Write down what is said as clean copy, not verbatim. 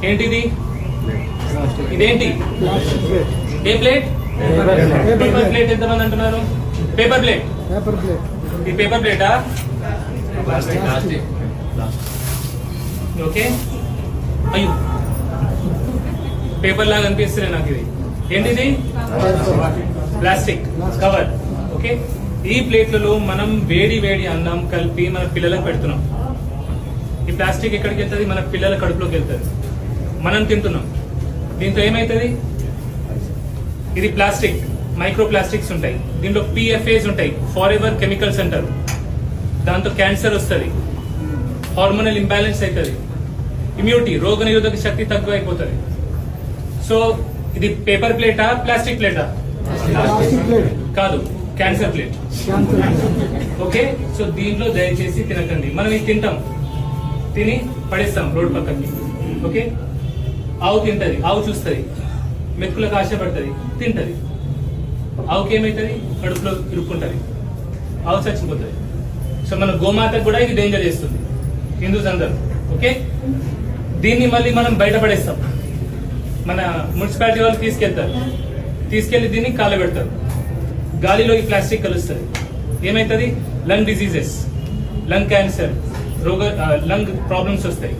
ఏంటిది? ఇదేంటి? ఏ plate? Paper plate. ఎంతమంది అంటున్నారు? Paper plate. ఇది పేపర్ ప్లేటా? ఓకే. అయ్యో, పేపర్ లాగా అనిపిస్తుంది నాకు. ఇది ఏంటిది? Plastic cover. ఓకే. ఈ ప్లేట్లలో మనం వేడి వేడి అన్నం కలిపి మన పిల్లలకు పెడుతున్నాం. ఈ ప్లాస్టిక్ ఎక్కడికి వెళ్తుంది? మన పిల్లల కడుపులోకి వెళ్తుంది. మనం తింటున్నాం. దీంతో ఏమైతుంది? ఇది ప్లాస్టిక్, మైక్రో ప్లాస్టిక్స్ ఉంటాయి. దీంట్లో PFAs ఉంటాయి, ఫార్ ఎవర్ కెమికల్స్ అంటారు. దాంతో క్యాన్సర్ వస్తుంది, హార్మోనల్ ఇంబ్యాలెన్స్ అవుతుంది, ఇమ్యూనిటీ రోగ నిరోధక శక్తి తక్కువ అయిపోతుంది. సో ఇది పేపర్ ప్లేటా, ప్లాస్టిక్ ప్లేటా? కాదు, క్యాన్సర్ ప్లేట్. ఓకే. సో దీంట్లో దయచేసి తినకండి. మనం ఇది తింటాం, తిని పడేస్తాం రోడ్ పక్కకి. ఓకే. ఆవు తింటది, ఆవు చూస్తుంది, మెక్కులకు ఆశపడుతుంది, తింటది. ఆవుకి ఏమైతుంది? కడుపులో ఇరుక్కుంటది, ఆవు చచ్చిపోతుంది. సో మన గోమాతకు కూడా ఇది డేంజర్ చేస్తుంది, హిందూస్ అందరూ. ఓకే. దీన్ని మళ్ళీ మనం బయటపడేస్తాం. మన మున్సిపాలిటీ వాళ్ళు తీసుకెళ్లి దీన్ని కాలబెడతారు. గాలిలో ఈ ప్లాస్టిక్ కలుస్తుంది. ఏమైతుంది? Lung diseases, lung cancer, lung problems వస్తాయి.